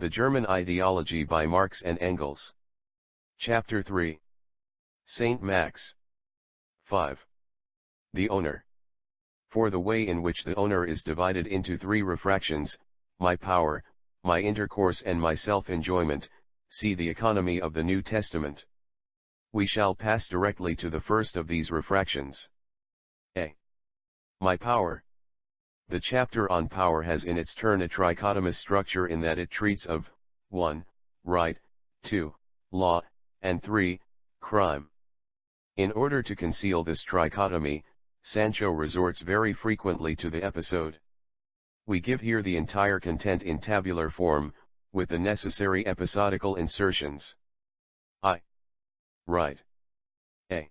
The German Ideology by Marx and Engels. Chapter 3. Saint Max. 5. The owner. For the way in which the owner is divided into three refractions, my power, my intercourse and my self-enjoyment, see the economy of the New Testament. We shall pass directly to the first of these refractions. A. My power. The chapter on power has in its turn a trichotomous structure in that it treats of 1. Right, 2. Law, and 3. Crime. In order to conceal this trichotomy, Sancho resorts very frequently to the episode. We give here the entire content in tabular form, with the necessary episodical insertions. I. Right. A.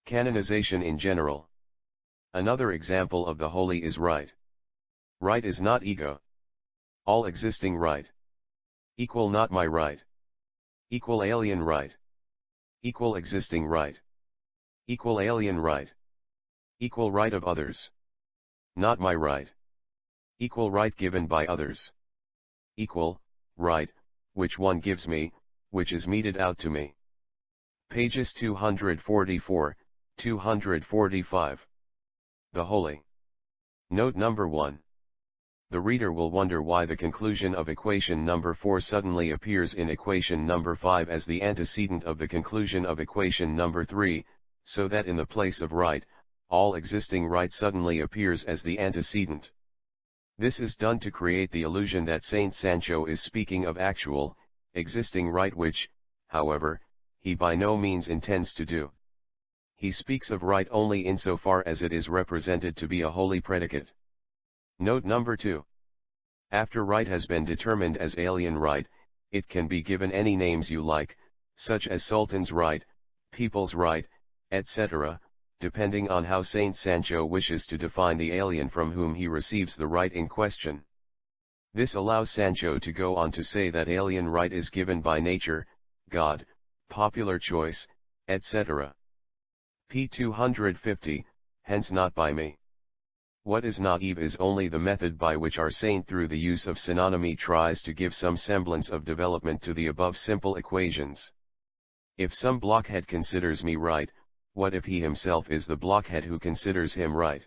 Canonization in general. Another example of the holy is right. Right is not ego. All existing right. Equal not my right. Equal alien right. Equal existing right. Equal alien right. Equal right of others. Not my right. Equal right given by others. Equal, right, which one gives me, which is meted out to me. Pages 244, 245. The Holy. Note number 1. The reader will wonder why the conclusion of equation number 4 suddenly appears in equation number 5 as the antecedent of the conclusion of equation number 3, so that in the place of right, all existing right suddenly appears as the antecedent. This is done to create the illusion that Saint Sancho is speaking of actual, existing right which, however, he by no means intends to do. He speaks of right only insofar as it is represented to be a holy predicate. Note number 2. After right has been determined as alien right, it can be given any names you like, such as Sultan's right, People's right, etc., depending on how Saint Sancho wishes to define the alien from whom he receives the right in question. This allows Sancho to go on to say that alien right is given by nature, God, popular choice, etc. p. 250, hence not by me. What is naive is only the method by which our saint through the use of synonymy tries to give some semblance of development to the above simple equations. If some blockhead considers me right, what if he himself is the blockhead who considers him right?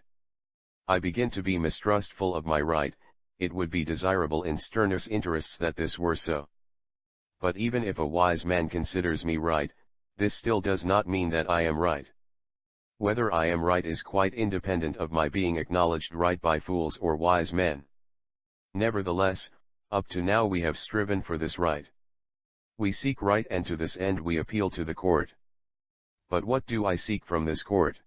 I begin to be mistrustful of my right. It would be desirable in Stirner's interests that this were so. But even if a wise man considers me right, this still does not mean that I am right. Whether I am right is quite independent of my being acknowledged right by fools or wise men. Nevertheless, up to now we have striven for this right. We seek right, and to this end we appeal to the court. But what do I seek from this court?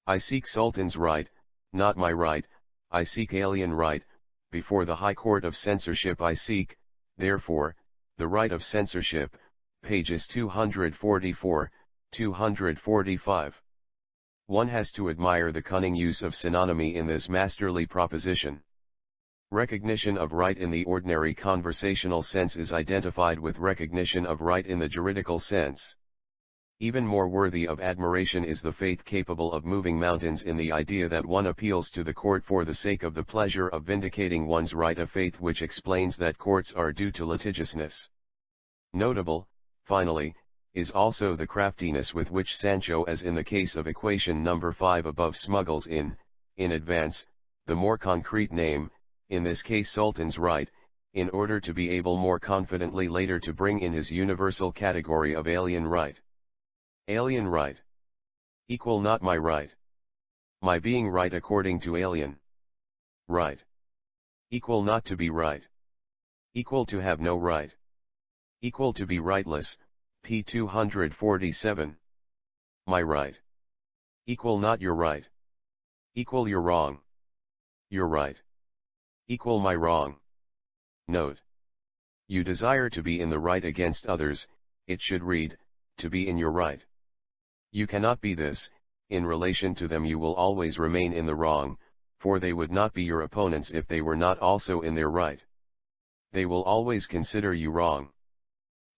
I seek Sultan's right, not my right. I seek alien right. Before the High Court of Censorship I seek, therefore, the right of censorship, pages 244, 245. One has to admire the cunning use of synonymy in this masterly proposition. Recognition of right in the ordinary conversational sense is identified with recognition of right in the juridical sense. Even more worthy of admiration is the faith capable of moving mountains in the idea that one appeals to the court for the sake of the pleasure of vindicating one's right, a faith which explains that courts are due to litigiousness. Notable, finally, is also the craftiness with which Sancho, as in the case of equation number 5 above, smuggles in advance, the more concrete name, in this case Sultan's right, in order to be able more confidently later to bring in his universal category of alien right. Alien right. Equal not my right. My being right according to alien right. Equal not to be right. Equal to have no right. Equal to be rightless, p. 247. My right. Equal not your right. Equal your wrong. Your right. Equal my wrong. Note. You desire to be in the right against others, it should read, to be in your right. You cannot be this, in relation to them you will always remain in the wrong, for they would not be your opponents if they were not also in their right. They will always consider you wrong.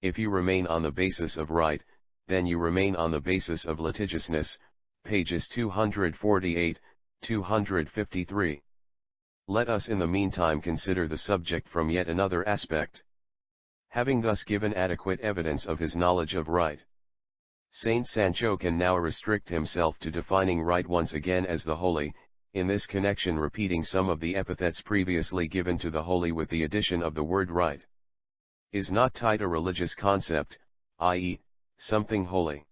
If you remain on the basis of right, then you remain on the basis of litigiousness, pages 248, 253. Let us in the meantime consider the subject from yet another aspect. Having thus given adequate evidence of his knowledge of right, Saint Sancho can now restrict himself to defining right once again as the holy, in this connection repeating some of the epithets previously given to the holy with the addition of the word right. Is not tight a religious concept, i.e., something holy?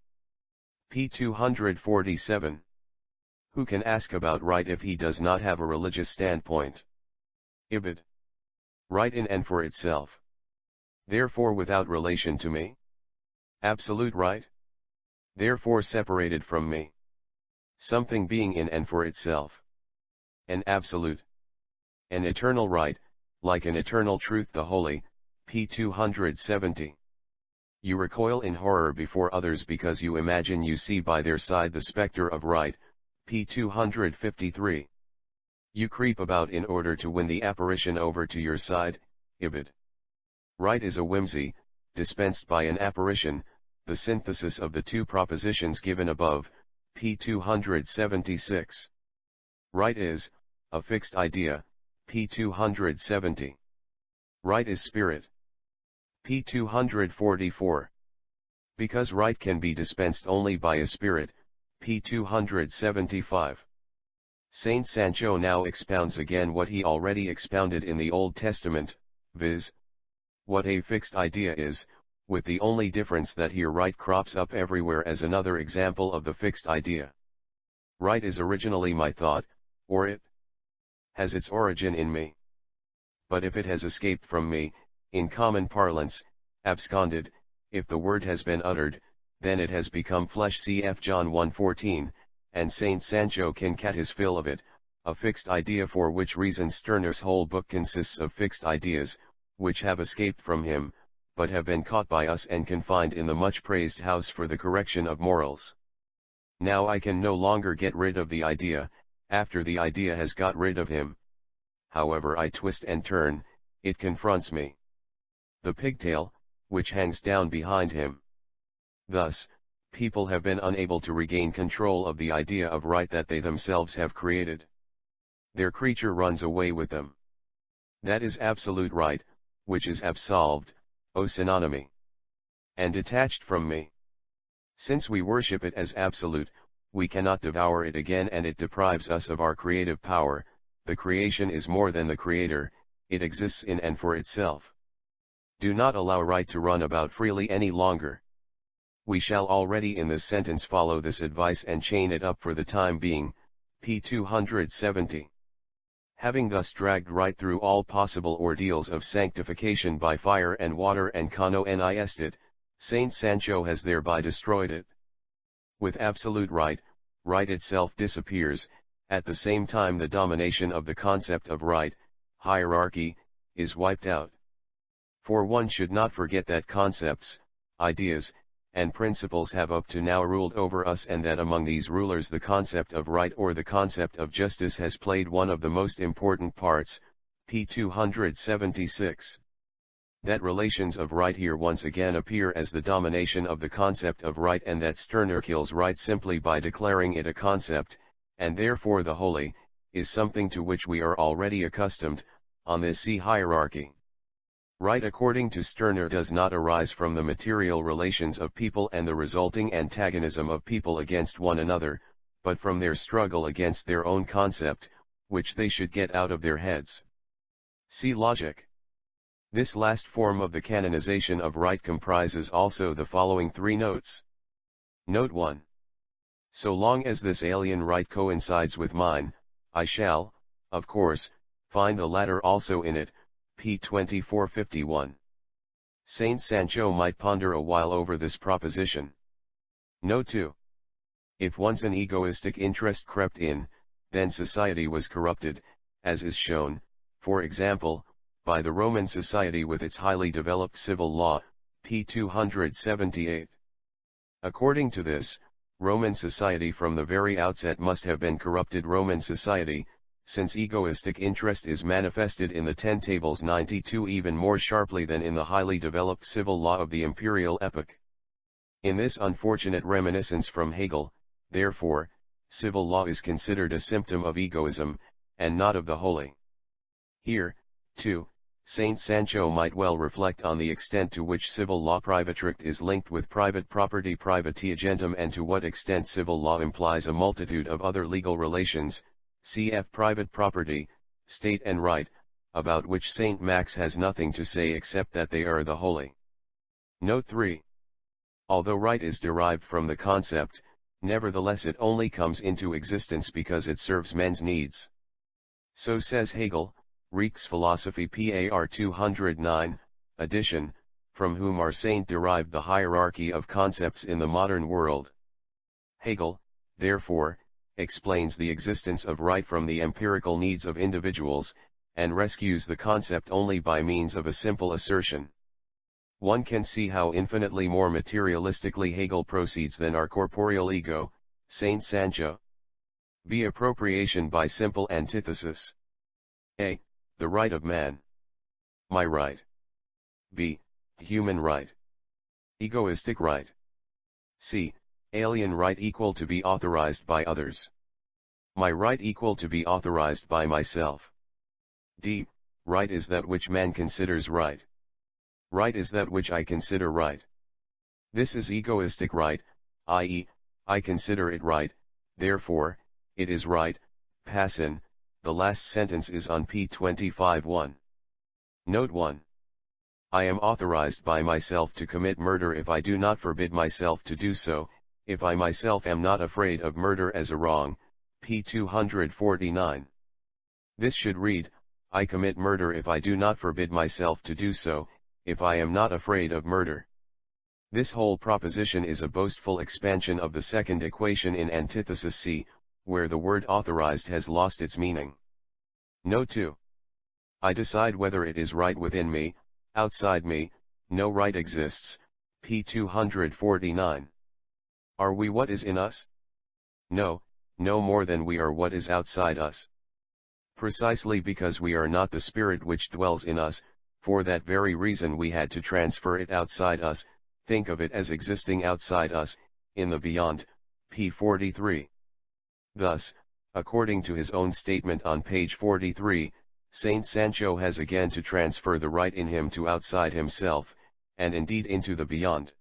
p. 247. Who can ask about right if he does not have a religious standpoint? Ibid. Right in and for itself. Therefore without relation to me. Absolute right. Therefore separated from me. Something being in and for itself. An absolute. An eternal right, like an eternal truth the holy, p. 270. You recoil in horror before others because you imagine you see by their side the spectre of right, p. 253. You creep about in order to win the apparition over to your side, Ibid. Right is a whimsy, dispensed by an apparition, the synthesis of the two propositions given above, p. 276. Right is, a fixed idea, p. 270. Right is spirit. p. 244. Because right can be dispensed only by a spirit, p. 275. Saint Sancho now expounds again what he already expounded in the Old Testament, viz., what a fixed idea is, with the only difference that here right crops up everywhere as another example of the fixed idea. Right is originally my thought, or it has its origin in me. But if it has escaped from me, in common parlance, absconded, if the word has been uttered, then it has become flesh cf. John 1:14, and Saint Sancho can cat his fill of it, a fixed idea, for which reason Stirner's whole book consists of fixed ideas, which have escaped from him, but have been caught by us and confined in the much praised house for the correction of morals. Now I can no longer get rid of the idea, after the idea has got rid of him. However I twist and turn, it confronts me. The pigtail, which hangs down behind him. Thus, people have been unable to regain control of the idea of right that they themselves have created. Their creature runs away with them. That is absolute right, which is absolved, o synonymy, and detached from me. Since we worship it as absolute, we cannot devour it again, and it deprives us of our creative power. The creation is more than the creator, it exists in and for itself. Do not allow right to run about freely any longer. We shall already in this sentence follow this advice and chain it up for the time being, p. 270. Having thus dragged right through all possible ordeals of sanctification by fire and water and canonized it, Saint Sancho has thereby destroyed it. With absolute right, right itself disappears, at the same time the domination of the concept of right, hierarchy, is wiped out. For one should not forget that concepts, ideas, and principles have up to now ruled over us, and that among these rulers the concept of right or the concept of justice has played one of the most important parts, p. 276. That relations of right here once again appear as the domination of the concept of right, and that Stirner kills right simply by declaring it a concept, and therefore the holy, is something to which we are already accustomed, on this see hierarchy. Right according to Stirner does not arise from the material relations of people and the resulting antagonism of people against one another, but from their struggle against their own concept, which they should get out of their heads. See logic. This last form of the canonization of right comprises also the following three notes. Note 1. So long as this alien right coincides with mine, I shall, of course, find the latter also in it, p. 2451. Saint Sancho might ponder a while over this proposition. Note 2. If once an egoistic interest crept in, then society was corrupted, as is shown, for example, by the Roman society with its highly developed civil law, p. 278. According to this, Roman society from the very outset must have been corrupted Roman society, since egoistic interest is manifested in the Ten Tables 92 even more sharply than in the highly developed civil law of the imperial epoch. In this unfortunate reminiscence from Hegel, therefore, civil law is considered a symptom of egoism, and not of the holy. Here, too, Saint Sancho might well reflect on the extent to which civil law privatrict is linked with private property privatiagendum, and to what extent civil law implies a multitude of other legal relations, cf. private property, state and right, about which Saint Max has nothing to say except that they are the holy. Note 3. Although right is derived from the concept, nevertheless it only comes into existence because it serves men's needs. So says Hegel, Rijksphilosophy par 209, edition, from whom our saint derived the hierarchy of concepts in the modern world. Hegel, therefore, explains the existence of right from the empirical needs of individuals, and rescues the concept only by means of a simple assertion. One can see how infinitely more materialistically Hegel proceeds than our corporeal ego, Saint Sancho. B. Appropriation by simple antithesis. A. The right of man. My right. B. Human right. Egoistic right. C. Alien right equal to be authorized by others. My right equal to be authorized by myself. D. Right is that which man considers right. Right is that which I consider right. This is egoistic right, i.e., I consider it right, therefore, it is right. Passin, the last sentence is on p. 25:1. Note 1. I am authorized by myself to commit murder if I do not forbid myself to do so, if I myself am not afraid of murder as a wrong, p. 249. This should read, I commit murder if I do not forbid myself to do so, if I am not afraid of murder. This whole proposition is a boastful expansion of the second equation in antithesis C, where the word authorized has lost its meaning. Note 2. I decide whether it is right within me, outside me, no right exists, p. 249. Are we what is in us? No, no more than we are what is outside us. Precisely because we are not the spirit which dwells in us, for that very reason we had to transfer it outside us, think of it as existing outside us, in the beyond, p. 43. Thus, according to his own statement on page 43, Saint Sancho has again to transfer the right in him to outside himself, and indeed into the beyond.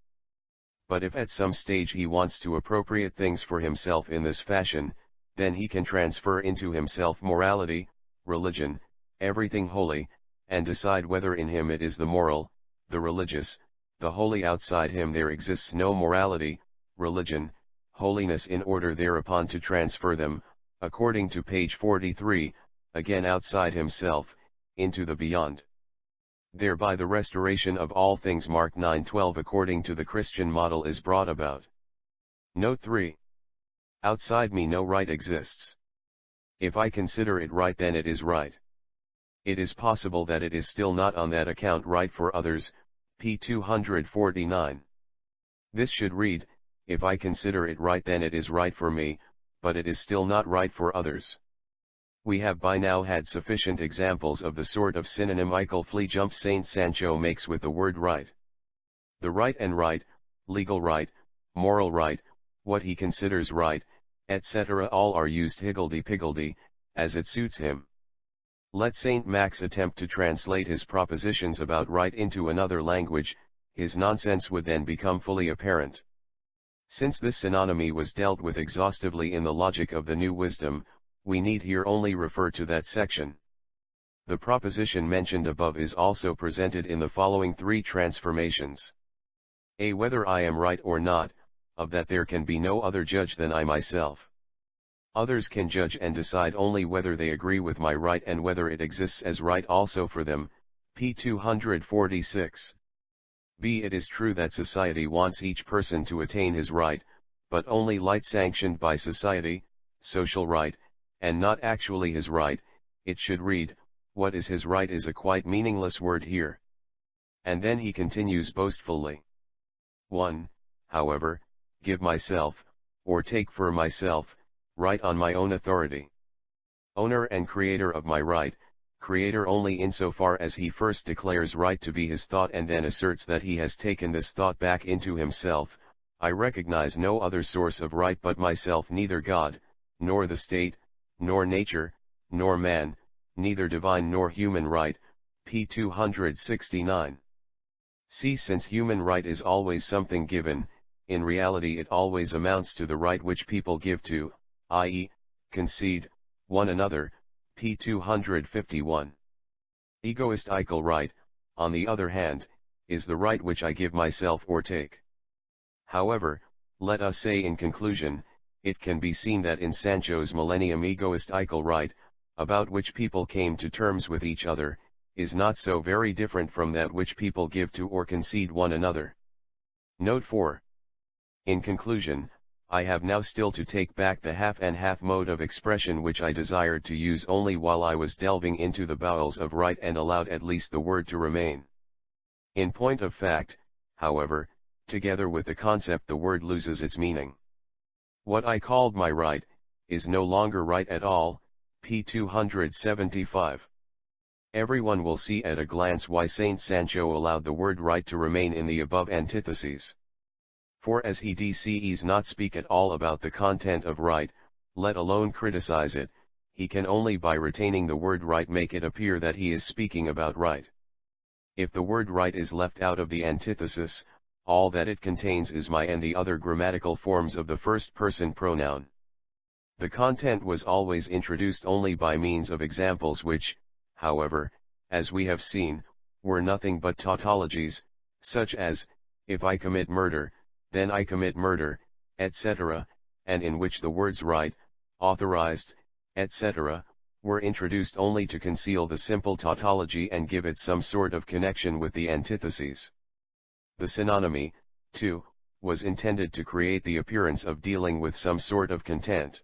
But if at some stage he wants to appropriate things for himself in this fashion, then he can transfer into himself morality, religion, everything holy, and decide whether in him it is the moral, the religious, the holy. Outside him there exists no morality, religion, holiness, in order thereupon to transfer them, according to page 43, again outside himself, into the beyond. Thereby the restoration of all things Mark 9:12 according to the Christian model is brought about. Note 3. Outside me no right exists. If I consider it right, then it is right. It is possible that it is still not on that account right for others, p. 249. This should read, if I consider it right then it is right for me, but it is still not right for others. We have by now had sufficient examples of the sort of synonymical flea jump Saint Sancho makes with the word right. The right and right, legal right, moral right, what he considers right, etc. all are used higgledy-piggledy, as it suits him. Let Saint Max attempt to translate his propositions about right into another language, his nonsense would then become fully apparent. Since this synonymy was dealt with exhaustively in the Logic of the New Wisdom, we need here only refer to that section. The proposition mentioned above is also presented in the following three transformations. A. Whether I am right or not, of that there can be no other judge than I myself. Others can judge and decide only whether they agree with my right and whether it exists as right also for them, p. 246. B. It is true that society wants each person to attain his right, but only light sanctioned by society, social right, and not actually his right. It should read, what is his right is a quite meaningless word here. And then he continues boastfully. 1. However, give myself, or take for myself, right on my own authority. Owner and creator of my right, creator only insofar as he first declares right to be his thought and then asserts that he has taken this thought back into himself. I recognize no other source of right but myself, neither God, nor the state, nor nature, nor man, neither divine nor human right, p. 269. See, since human right is always something given, in reality it always amounts to the right which people give to, i.e., concede, one another, p. 251. Egoistical right, on the other hand, is the right which I give myself or take. However, let us say in conclusion, it can be seen that in Sancho's millennium egoistical right, about which people came to terms with each other, is not so very different from that which people give to or concede one another. Note 4. In conclusion, I have now still to take back the half and half mode of expression which I desired to use only while I was delving into the bowels of right and allowed at least the word to remain. In point of fact, however, together with the concept the word loses its meaning. What I called my right, is no longer right at all, p. 275. Everyone will see at a glance why Saint Sancho allowed the word right to remain in the above antitheses. For as he does not speak at all about the content of right, let alone criticize it, he can only by retaining the word right make it appear that he is speaking about right. If the word right is left out of the antithesis, all that it contains is my and the other grammatical forms of the first person pronoun. The content was always introduced only by means of examples which, however, as we have seen, were nothing but tautologies, such as, if I commit murder, then I commit murder, etc., and in which the words right, authorized, etc., were introduced only to conceal the simple tautology and give it some sort of connection with the antitheses. The synonymy, too, was intended to create the appearance of dealing with some sort of content.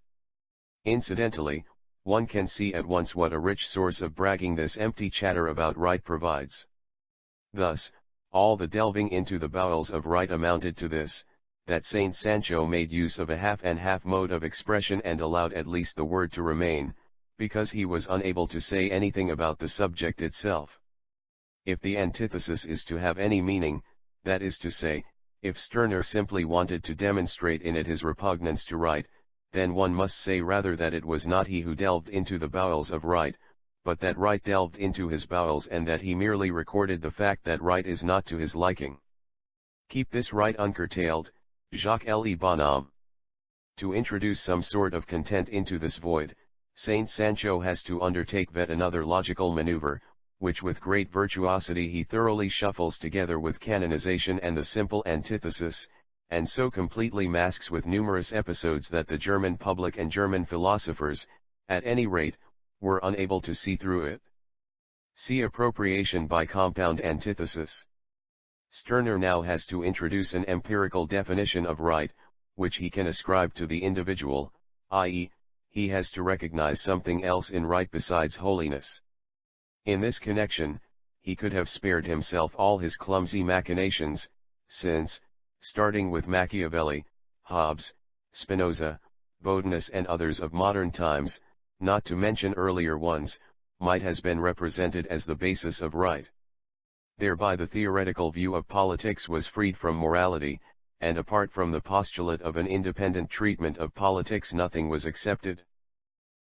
Incidentally, one can see at once what a rich source of bragging this empty chatter about right provides. Thus, all the delving into the bowels of right amounted to this, that Saint Sancho made use of a half and half mode of expression and allowed at least the word to remain, because he was unable to say anything about the subject itself. If the antithesis is to have any meaning, that is to say, if Stirner simply wanted to demonstrate in it his repugnance to right, then one must say rather that it was not he who delved into the bowels of right, but that right delved into his bowels and that he merely recorded the fact that right is not to his liking. Keep this right uncurtailed, Jacques Le Bonhomme. To introduce some sort of content into this void, Saint Sancho has to undertake yet another logical maneuver, which with great virtuosity he thoroughly shuffles together with canonization and the simple antithesis, and so completely masks with numerous episodes that the German public and German philosophers, at any rate, were unable to see through it. See appropriation by compound antithesis. Stirner now has to introduce an empirical definition of right, which he can ascribe to the individual, i.e., he has to recognize something else in right besides holiness. In this connection, he could have spared himself all his clumsy machinations, since, starting with Machiavelli, Hobbes, Spinoza, Bodinus and others of modern times, not to mention earlier ones, might has been represented as the basis of right. Thereby the theoretical view of politics was freed from morality, and apart from the postulate of an independent treatment of politics nothing was accepted.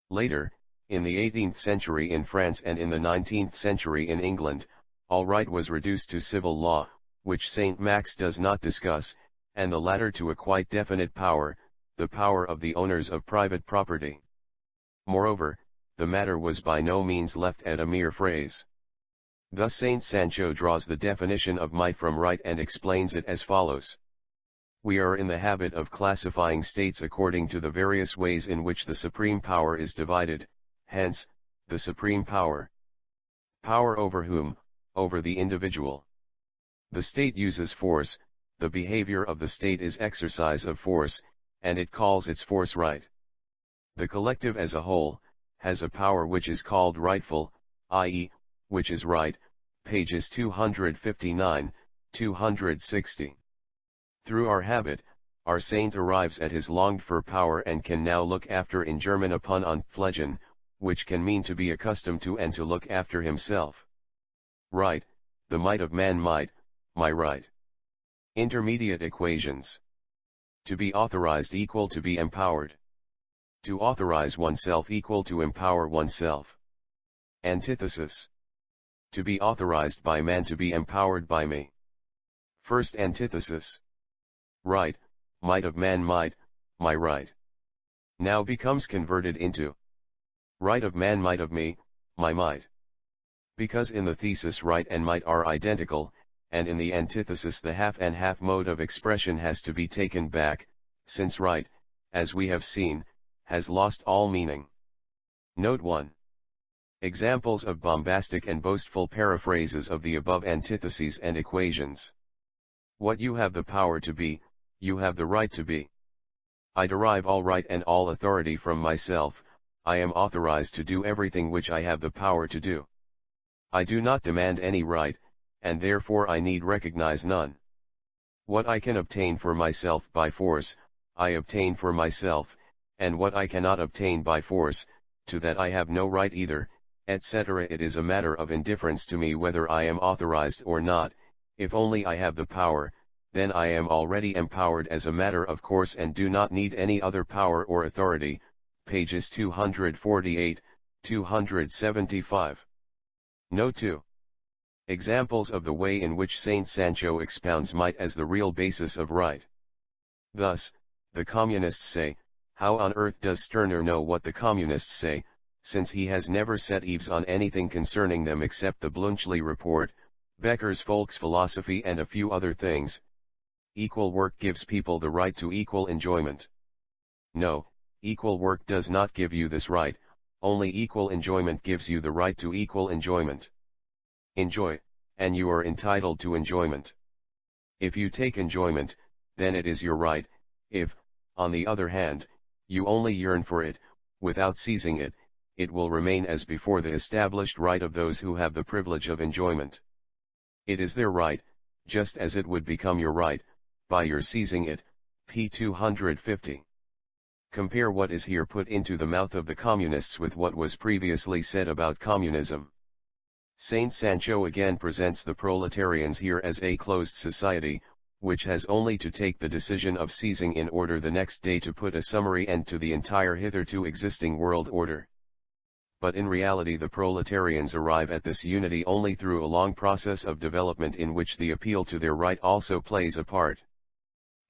Later, in the 18th century in France and in the 19th century in England, all right was reduced to civil law, which Saint Max does not discuss, and the latter to a quite definite power, the power of the owners of private property. Moreover, the matter was by no means left at a mere phrase. Thus Saint Sancho draws the definition of might from right and explains it as follows. We are in the habit of classifying states according to the various ways in which the supreme power is divided, hence, the supreme power. Power over whom? Over the individual. The state uses force, the behavior of the state is exercise of force, and it calls its force right. The collective as a whole, has a power which is called rightful, i.e., which is right, pages 259, 260. Through our habit, our saint arrives at his longed-for power and can now look after in German upon Pflegen, which can mean to be accustomed to and to look after himself. Right, the might of man might, my right. Intermediate equations. To be authorized equal to be empowered. To authorize oneself equal to empower oneself. Antithesis. To be authorized by man, to be empowered by me. First antithesis. Right, might of man, might, my right. Now becomes converted into right of man, might of me, my might. Because in the thesis right and might are identical, and in the antithesis the half and half mode of expression has to be taken back, since right, as we have seen, has lost all meaning. Note 1. Examples of bombastic and boastful paraphrases of the above antitheses and equations. What you have the power to be, you have the right to be. I derive all right and all authority from myself, I am authorized to do everything which I have the power to do. I do not demand any right, and therefore I need recognize none. What I can obtain for myself by force, I obtain for myself, and what I cannot obtain by force, to that I have no right either, etc. It is a matter of indifference to me whether I am authorized or not. If only I have the power, then I am already empowered as a matter of course and do not need any other power or authority. Pages 248, 275. Note 2. Examples of the way in which Saint Sancho expounds might as the real basis of right. Thus, the communists say, how on earth does Stirner know what the communists say, since he has never set eaves on anything concerning them except the Bluntschli report, Becker's Volksphilosophy and a few other things. Equal work gives people the right to equal enjoyment. No, equal work does not give you this right, only equal enjoyment gives you the right to equal enjoyment. Enjoy, and you are entitled to enjoyment. If you take enjoyment, then it is your right. If, on the other hand, you only yearn for it, without seizing it, it will remain as before the established right of those who have the privilege of enjoyment. It is their right, just as it would become your right, by your seizing it. p. 250. Compare what is here put into the mouth of the communists with what was previously said about communism. Saint Sancho again presents the proletarians here as a closed society, which has only to take the decision of seizing in order the next day to put a summary end to the entire hitherto existing world order. But in reality the proletarians arrive at this unity only through a long process of development in which the appeal to their right also plays a part.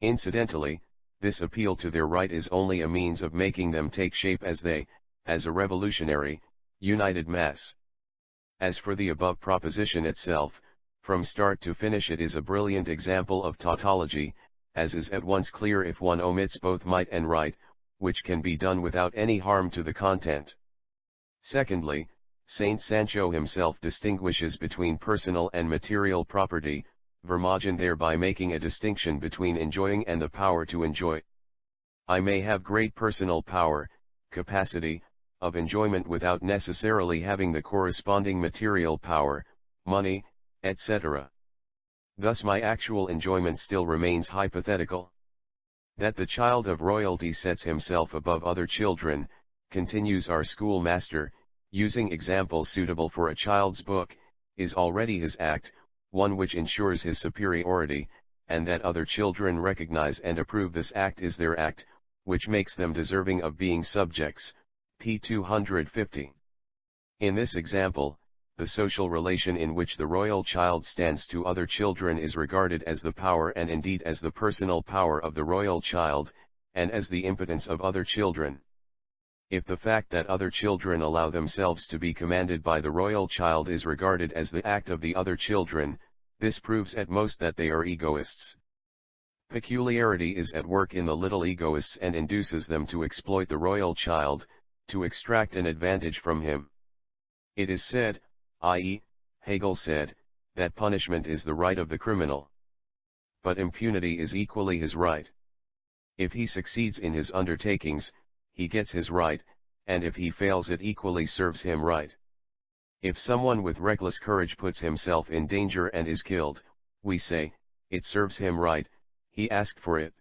Incidentally, this appeal to their right is only a means of making them take shape as a revolutionary, united mass. As for the above proposition itself, from start to finish it is a brilliant example of tautology, as is at once clear if one omits both might and right, which can be done without any harm to the content. Secondly, Saint Sancho himself distinguishes between personal and material property, Vermogen thereby making a distinction between enjoying and the power to enjoy. I may have great personal power, capacity, of enjoyment without necessarily having the corresponding material power, money, etc. Thus my actual enjoyment still remains hypothetical. That the child of royalty sets himself above other children, continues our schoolmaster, using examples suitable for a child's book, is already his act, one which ensures his superiority, and that other children recognize and approve this act is their act, which makes them deserving of being subjects. p. 250. In this example, the social relation in which the royal child stands to other children is regarded as the power and indeed as the personal power of the royal child, and as the impotence of other children. If the fact that other children allow themselves to be commanded by the royal child is regarded as the act of the other children, this proves at most that they are egoists. Peculiarity is at work in the little egoists and induces them to exploit the royal child, to extract an advantage from him. It is said, i.e., Hegel said, that punishment is the right of the criminal. But impunity is equally his right. If he succeeds in his undertakings, he gets his right, and if he fails it equally serves him right. If someone with reckless courage puts himself in danger and is killed, we say, it serves him right, he asked for it.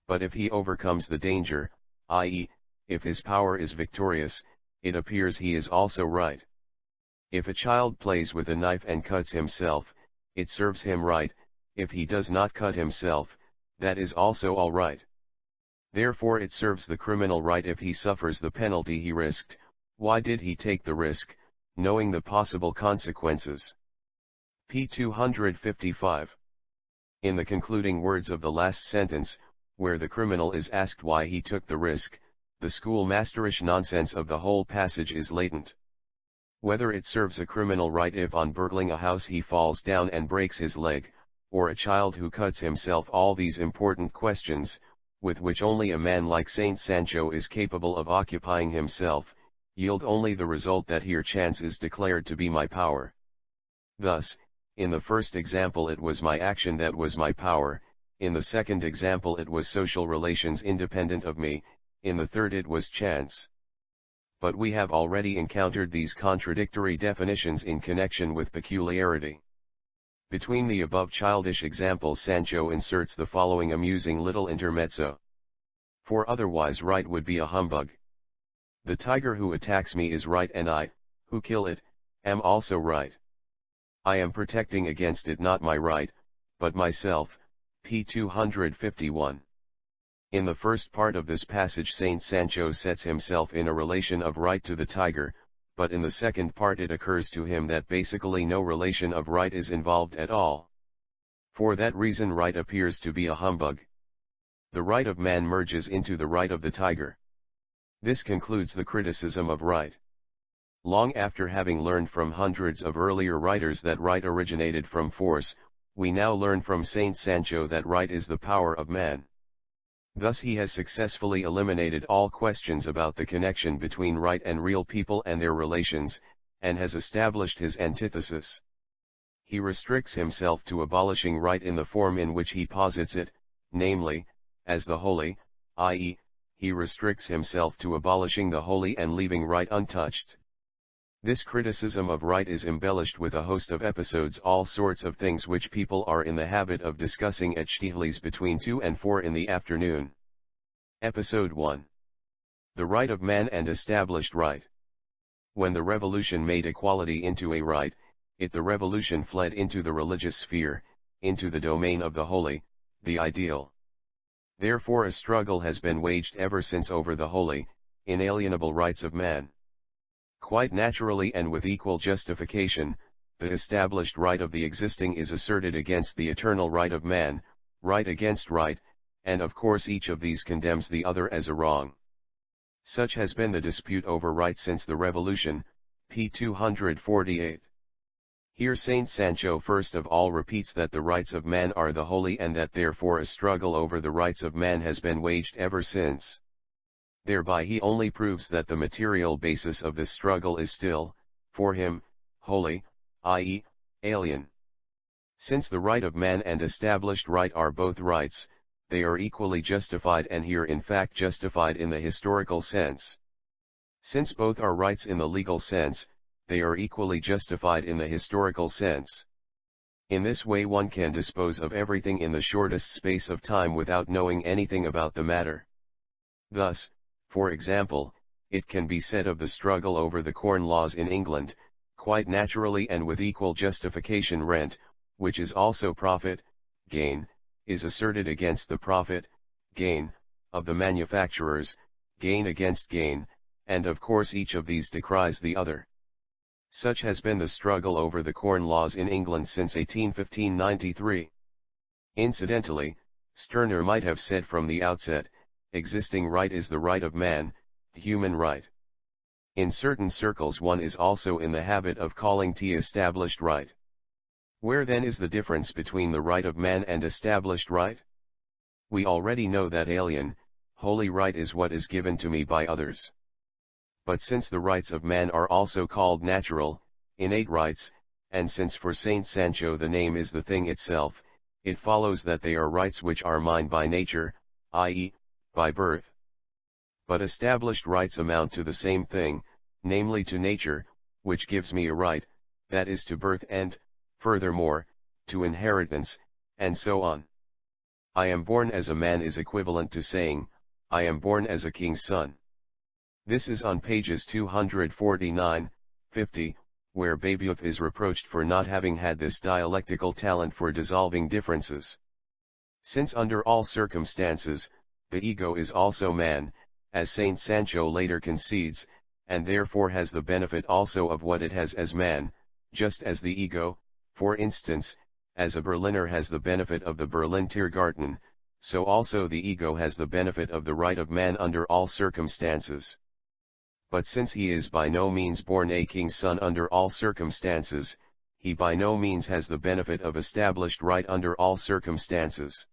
But if he overcomes the danger, i.e., if his power is victorious, it appears he is also right. If a child plays with a knife and cuts himself, it serves him right, if he does not cut himself, that is also all right. Therefore it serves the criminal right if he suffers the penalty he risked. Why did he take the risk? knowing the possible consequences. p. 255. In the concluding words of the last sentence, where the criminal is asked why he took the risk, the schoolmasterish nonsense of the whole passage is latent. Whether it serves a criminal right if on burgling a house he falls down and breaks his leg, or a child who cuts himself, all these important questions, with which only a man like Saint Sancho is capable of occupying himself, yield only the result that here chance is declared to be my power. Thus, in the first example it was my action that was my power, in the second example it was social relations independent of me, in the third it was chance. But we have already encountered these contradictory definitions in connection with peculiarity. Between the above childish examples Sancho inserts the following amusing little intermezzo. For otherwise right would be a humbug. The tiger who attacks me is right and I, who kill it, am also right. I am protecting against it not my right, but myself, p. 251. In the first part of this passage Saint Sancho sets himself in a relation of right to the tiger, but in the second part it occurs to him that basically no relation of right is involved at all. For that reason right appears to be a humbug. The right of man merges into the right of the tiger. This concludes the criticism of right. Long after having learned from hundreds of earlier writers that right originated from force, we now learn from Saint Sancho that right is the power of man. Thus he has successfully eliminated all questions about the connection between right and real people and their relations, and has established his antithesis. He restricts himself to abolishing right in the form in which he posits it, namely, as the holy, i.e., he restricts himself to abolishing the holy and leaving right untouched. This criticism of right is embellished with a host of episodes, all sorts of things which people are in the habit of discussing at Stihlis between 2 and 4 in the afternoon. Episode 1. The right of man and established right. When the revolution made equality into a right, the revolution fled into the religious sphere, into the domain of the holy, the ideal. Therefore a struggle has been waged ever since over the holy, inalienable rights of man. Quite naturally and with equal justification, the established right of the existing is asserted against the eternal right of man, right against right, and of course each of these condemns the other as a wrong. Such has been the dispute over right since the Revolution, p. 248. Here Saint Sancho first of all repeats that the rights of man are the holy and that therefore a struggle over the rights of man has been waged ever since. Thereby he only proves that the material basis of this struggle is still, for him, holy, i.e., alien. Since the right of man and established right are both rights, they are equally justified and here in fact justified in the historical sense. Since both are rights in the legal sense, they are equally justified in the historical sense. In this way one can dispose of everything in the shortest space of time without knowing anything about the matter. Thus, for example, it can be said of the struggle over the Corn Laws in England, quite naturally and with equal justification rent, which is also profit, gain, is asserted against the profit, gain, of the manufacturers, gain against gain, and of course each of these decries the other. Such has been the struggle over the Corn Laws in England since 1815-93. Incidentally, Stirner might have said from the outset, existing right is the right of man, human right. In certain circles one is also in the habit of calling T established right. Where then is the difference between the right of man and established right? We already know that alien, holy right is what is given to me by others. But since the rights of man are also called natural, innate rights, and since for Saint Sancho the name is the thing itself, it follows that they are rights which are mine by nature, i.e., by birth. But established rights amount to the same thing, namely to nature, which gives me a right, that is to birth and, furthermore, to inheritance, and so on. I am born as a man is equivalent to saying, I am born as a king's son. This is on pages 249, 50, where Babeuf is reproached for not having had this dialectical talent for dissolving differences. Since under all circumstances, the ego is also man, as Saint Sancho later concedes, and therefore has the benefit also of what it has as man, just as the ego, for instance, as a Berliner has the benefit of the Berlin Tiergarten, so also the ego has the benefit of the right of man under all circumstances. But since he is by no means born a king's son under all circumstances, he by no means has the benefit of established right under all circumstances.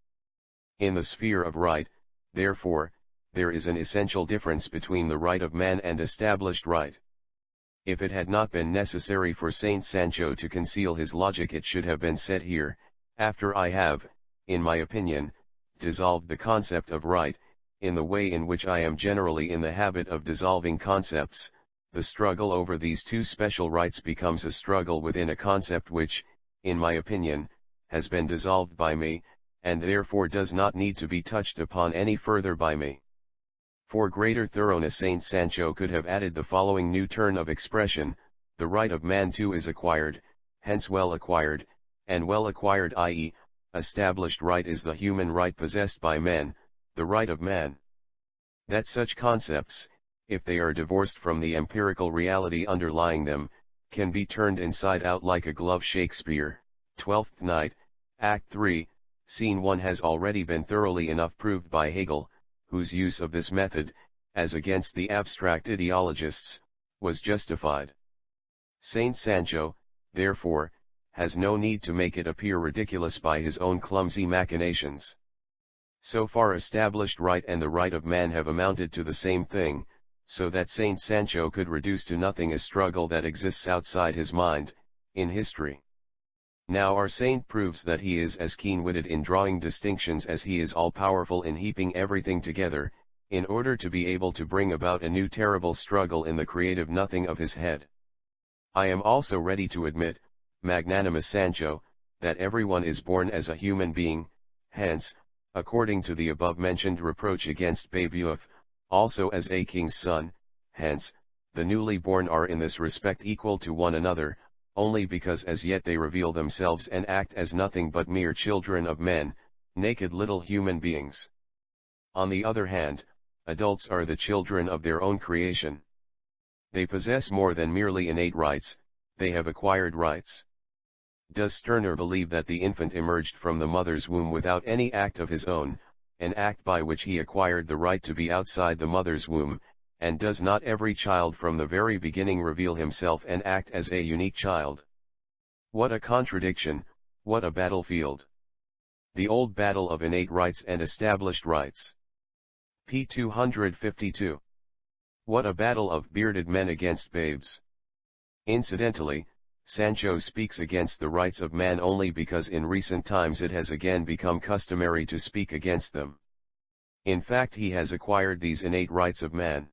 In the sphere of right, therefore, there is an essential difference between the right of man and established right. If it had not been necessary for Saint Sancho to conceal his logic, it should have been said here, after I have, in my opinion, dissolved the concept of right, in the way in which I am generally in the habit of dissolving concepts, the struggle over these two special rights becomes a struggle within a concept which, in my opinion, has been dissolved by me, and therefore does not need to be touched upon any further by me. For greater thoroughness, Saint Sancho could have added the following new turn of expression: the right of man too is acquired, hence well acquired, and well acquired, i.e., established right is the human right possessed by men, the right of man. That such concepts, if they are divorced from the empirical reality underlying them, can be turned inside out like a glove. Shakespeare, Twelfth Night, Act 3, Scene 1 has already been thoroughly enough proved by Hegel, whose use of this method, as against the abstract ideologists, was justified. Saint Sancho, therefore, has no need to make it appear ridiculous by his own clumsy machinations. So far established right and the right of man have amounted to the same thing, so that Saint Sancho could reduce to nothing a struggle that exists outside his mind, in history. Now our saint proves that he is as keen-witted in drawing distinctions as he is all-powerful in heaping everything together, in order to be able to bring about a new terrible struggle in the creative nothing of his head. I am also ready to admit, magnanimous Sancho, that everyone is born as a human being, hence, according to the above-mentioned reproach against Babeuf, also as a king's son, hence, the newly born are in this respect equal to one another, only because as yet they reveal themselves and act as nothing but mere children of men, naked little human beings. On the other hand, adults are the children of their own creation. They possess more than merely innate rights, they have acquired rights. Does Stirner believe that the infant emerged from the mother's womb without any act of his own, an act by which he acquired the right to be outside the mother's womb, and does not every child from the very beginning reveal himself and act as a unique child? What a contradiction, what a battlefield! The old battle of innate rights and established rights. p. 252. What a battle of bearded men against babes! Incidentally, Sancho speaks against the rights of man only because in recent times it has again become customary to speak against them. In fact, he has acquired these innate rights of man.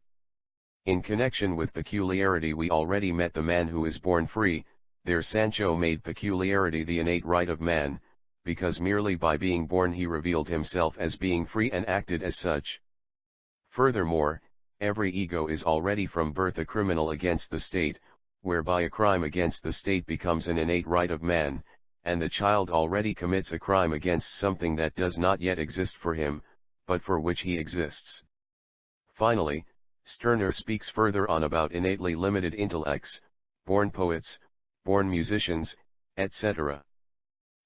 In connection with peculiarity we already met the man who is born free. There Sancho made peculiarity the innate right of man, because merely by being born he revealed himself as being free and acted as such. Furthermore, every ego is already from birth a criminal against the state, whereby a crime against the state becomes an innate right of man, and the child already commits a crime against something that does not yet exist for him, but for which he exists. Finally, Stirner speaks further on about innately limited intellects, born poets, born musicians, etc.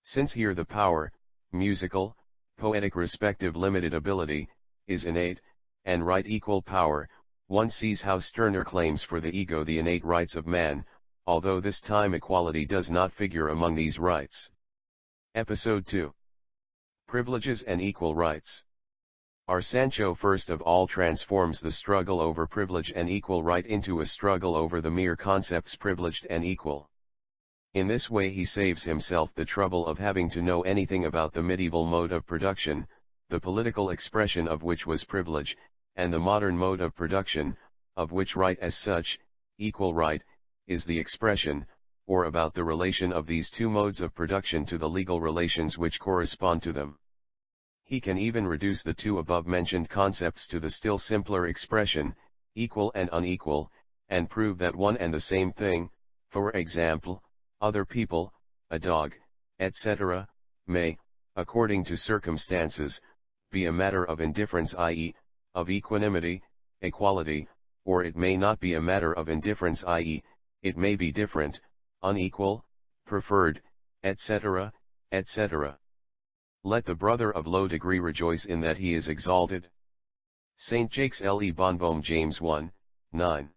Since here the power, musical, poetic respective limited ability, is innate, and right equal power, one sees how Stirner claims for the ego the innate rights of man, although this time equality does not figure among these rights. Episode 2. Privileges and Equal Rights. Our Sancho first of all transforms the struggle over privilege and equal right into a struggle over the mere concepts privileged and equal. In this way he saves himself the trouble of having to know anything about the medieval mode of production, the political expression of which was privilege, and the modern mode of production, of which right as such, equal right, is the expression, or about the relation of these two modes of production to the legal relations which correspond to them. He can even reduce the two above-mentioned concepts to the still simpler expression, equal and unequal, and prove that one and the same thing, for example, other people, a dog, etc., may, according to circumstances, be a matter of indifference, i.e., of equanimity, equality, or it may not be a matter of indifference, i.e., it may be different, unequal, preferred, etc., etc. Let the brother of low degree rejoice in that he is exalted. St. Jacques Le Bonhomme, James 1, 9.